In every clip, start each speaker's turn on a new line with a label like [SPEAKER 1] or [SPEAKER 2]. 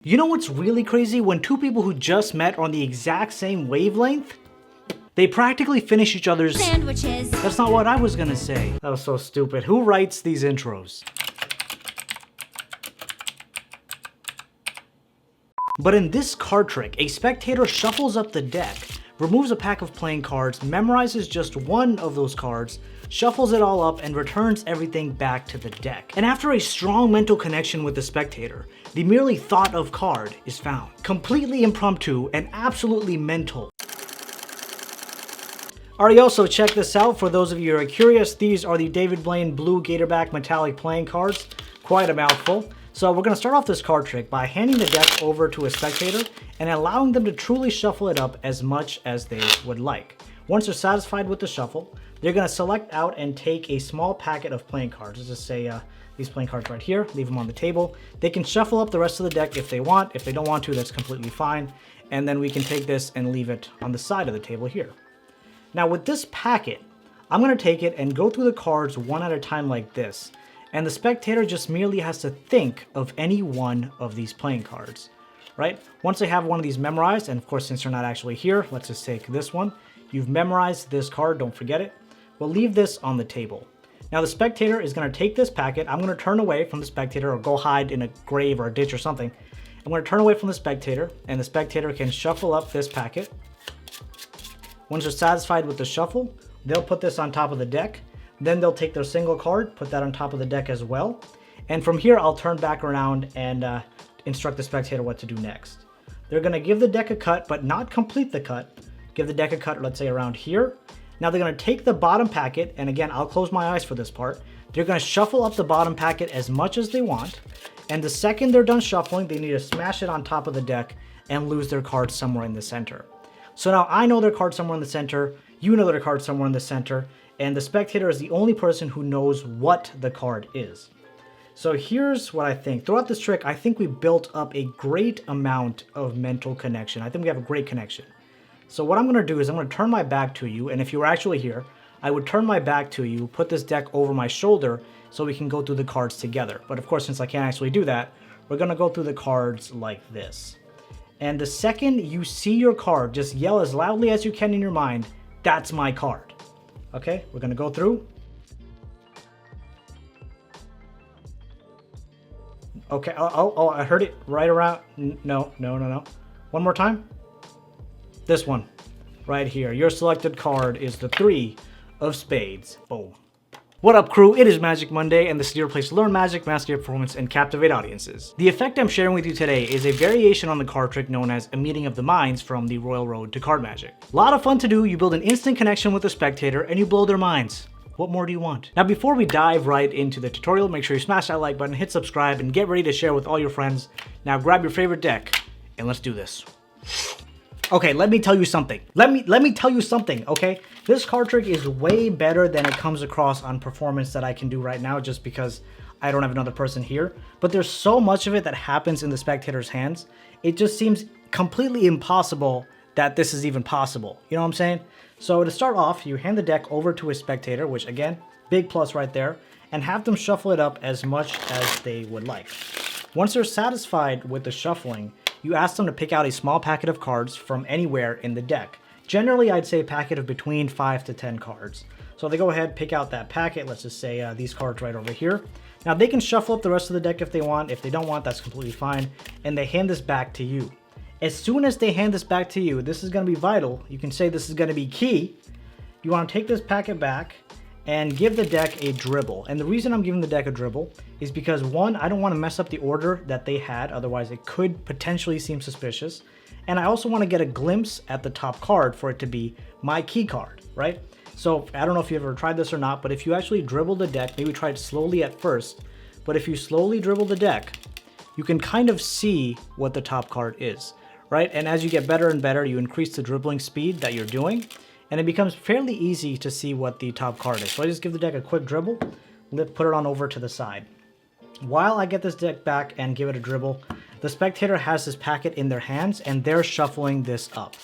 [SPEAKER 1] You know what's really crazy? When two people who just met are on the exact same wavelength, they practically finish each other's
[SPEAKER 2] sandwiches.
[SPEAKER 1] That's not what I was gonna say. That was so stupid. Who writes these intros? But in this card trick, a spectator shuffles up the deck, removes a pack of playing cards, memorizes just one of those cards, shuffles it all up, and returns everything back to the deck. And after a strong mental connection with the spectator, the merely thought of card is found. Completely impromptu and absolutely mental. Alright, also check this out. For those of you who are curious, these are the David Blaine Blue Gatorback Metallic playing cards. Quite a mouthful. So we're going to start off this card trick by handing the deck over to a spectator and allowing them to truly shuffle it up as much as they would like. Once they're satisfied with the shuffle, they're going to select out and take a small packet of playing cards. Let's just say these playing cards right here, leave them on the table. They can shuffle up the rest of the deck if they want. If they don't want to, that's completely fine. And then we can take this and leave it on the side of the table here. Now with this packet, I'm going to take it and go through the cards one at a time like this. And the spectator just merely has to think of any one of these playing cards, right? Once they have one of these memorized, and of course since they're not actually here, let's just take this one. You've memorized this card, don't forget it. We'll leave this on the table. Now the spectator is going to take this packet. I'm going to turn away from the spectator or go hide in a grave or a ditch or something. I'm going to turn away from the spectator, and the spectator can shuffle up this packet. Once they're satisfied with the shuffle, they'll put this on top of the deck. Then they'll take their single card, put that on top of the deck as well. And from here, I'll turn back around and instruct the spectator what to do next. They're going to give the deck a cut, but not complete the cut. Give the deck a cut, let's say around here. Now they're going to take the bottom packet, and again, I'll close my eyes for this part. They're going to shuffle up the bottom packet as much as they want. And the second they're done shuffling, they need to smash it on top of the deck and lose their card somewhere in the center. So now I know their card somewhere in the center. You know their card somewhere in the center. And the spectator is the only person who knows what the card is. So here's what I think. Throughout this trick, I think we built up a great amount of mental connection. I think we have a great connection. So what I'm going to do is I'm going to turn my back to you. And if you were actually here, I would turn my back to you, put this deck over my shoulder so we can go through the cards together. But of course, since I can't actually do that, we're going to go through the cards like this. And the second you see your card, just yell as loudly as you can in your mind, "That's my card." Okay, we're gonna go through. Okay, oh, I heard it right around. No. One more time. This one, right here. Your selected card is the 3 of spades. Boom. What up, crew? It is Magic Monday, and this is your place to learn magic, master your performance, and captivate audiences. The effect I'm sharing with you today is a variation on the card trick known as a meeting of the minds from the Royal Road to Card Magic. A lot of fun to do. You build an instant connection with the spectator, and you blow their minds. What more do you want? Now, before we dive right into the tutorial, make sure you smash that like button, hit subscribe, and get ready to share with all your friends. Now, grab your favorite deck, and let's do this. Okay, let me tell you something. Let me tell you something, okay? This card trick is way better than it comes across on performance that I can do right now just because I don't have another person here. But there's so much of it that happens in the spectator's hands. It just seems completely impossible that this is even possible. You know what I'm saying? So to start off, you hand the deck over to a spectator, which again, big plus right there, and have them shuffle it up as much as they would like. Once they're satisfied with the shuffling, you ask them to pick out a small packet of cards from anywhere in the deck. Generally, I'd say a packet of between 5 to 10 cards. So they go ahead, pick out that packet. Let's just say these cards right over here. Now they can shuffle up the rest of the deck if they want. If they don't want, that's completely fine. And they hand this back to you. As soon as they hand this back to you, this is going to be vital. You can say this is going to be key. You want to take this packet back and give the deck a dribble. And the reason I'm giving the deck a dribble is because, one, I don't want to mess up the order that they had, otherwise it could potentially seem suspicious. And I also want to get a glimpse at the top card for it to be my key card, right? So I don't know if you've ever tried this or not, but if you actually dribble the deck, maybe try it slowly at first, but if you slowly dribble the deck, you can kind of see what the top card is, right? And as you get better and better, you increase the dribbling speed that you're doing, and it becomes fairly easy to see what the top card is. So I just give the deck a quick dribble, put it on over to the side. While I get this deck back and give it a dribble, the spectator has this packet in their hands and they're shuffling this up.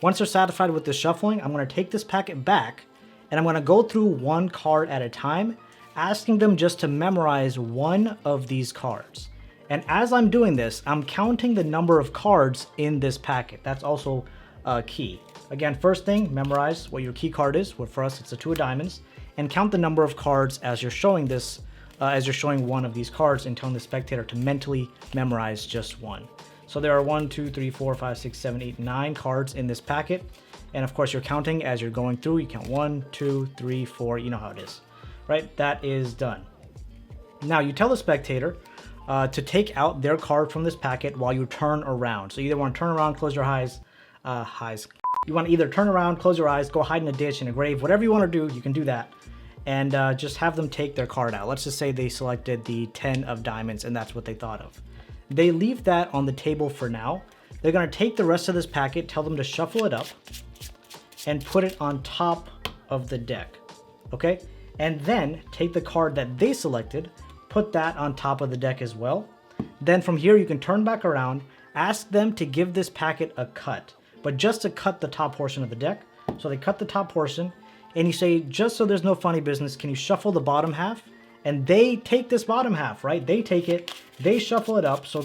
[SPEAKER 1] Once they're satisfied with the shuffling, I'm going to take this packet back and I'm going to go through one card at a time, asking them just to memorize one of these cards. And as I'm doing this, I'm counting the number of cards in this packet. That's also key. Again, first thing, memorize what your key card is. Well, for us, it's a 2 of diamonds. And count the number of cards as you're showing this, as you're showing one of these cards, and telling the spectator to mentally memorize just one. So there are 1, 2, 3, 4, 5, 6, 7, 8, 9 cards in this packet. And of course, you're counting as you're going through. You count 1, 2, 3, 4. You know how it is, right? That is done. Now you tell the spectator to take out their card from this packet while you turn around. So you either want to turn around, close your eyes, You want to either turn around, close your eyes, go hide in a ditch, in a grave, whatever you want to do, you can do that. And just have them take their card out. Let's just say they selected the 10 of diamonds and that's what they thought of. They leave that on the table for now. They're going to take the rest of this packet, tell them to shuffle it up, and put it on top of the deck. Okay? And then take the card that they selected, put that on top of the deck as well. Then from here, you can turn back around, ask them to give this packet a cut, but just to cut the top portion of the deck. So they cut the top portion, and you say, just so there's no funny business, can you shuffle the bottom half? And they take this bottom half, right? They take it, they shuffle it up. So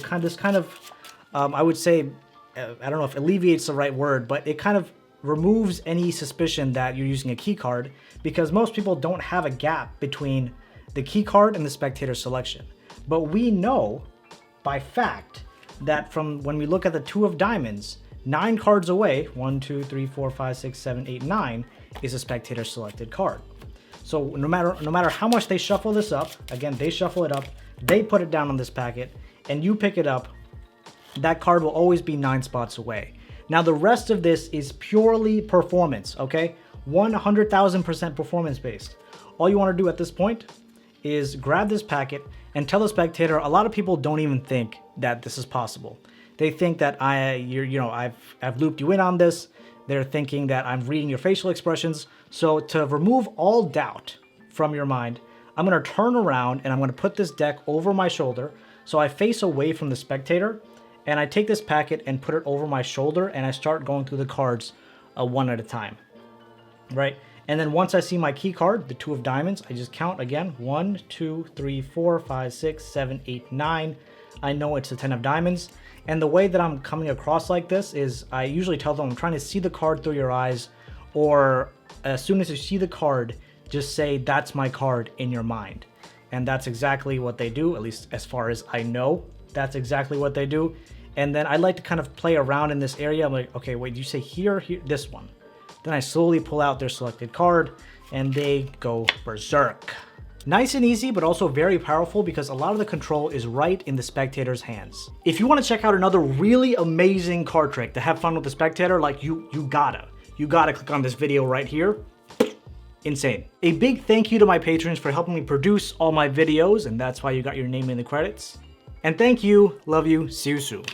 [SPEAKER 1] I would say, I don't know if alleviates the right word, but it kind of removes any suspicion that you're using a key card, because most people don't have a gap between the key card and the spectator selection. But we know by fact that from when we look at the 2 of diamonds, 9 cards away, 1, 2, 3, 4, 5, 6, 7, 8, 9 is a spectator selected card. So no matter how much they shuffle this up, again, they shuffle it up, they put it down on this packet, and you pick it up, that card will always be 9 spots away. Now the rest of this is purely performance, okay? 100,000% performance based. All you want to do at this point is grab this packet and tell the spectator. A lot of people don't even think that this is possible. They think that I've looped you in on this. They're thinking that I'm reading your facial expressions. So to remove all doubt from your mind, I'm going to turn around and I'm going to put this deck over my shoulder. So I face away from the spectator, and I take this packet and put it over my shoulder, and I start going through the cards one at a time, right? And then once I see my key card, the 2 of diamonds, I just count again, 1, 2, 3, 4, 5, 6, 7, 8, 9. I know it's the 10 of diamonds. And the way that I'm coming across like this is I usually tell them I'm trying to see the card through your eyes, or as soon as you see the card, just say, that's my card in your mind. And that's exactly what they do, at least as far as I know, that's exactly what they do. And then I like to kind of play around in this area. I'm like, okay, wait, you say here, this one. Then I slowly pull out their selected card and they go berserk. Nice and easy, but also very powerful because a lot of the control is right in the spectator's hands. If you want to check out another really amazing card trick to have fun with the spectator, like you gotta click on this video right here. Insane. A big thank you to my patrons for helping me produce all my videos, and that's why you got your name in the credits. And thank you, love you, see you soon.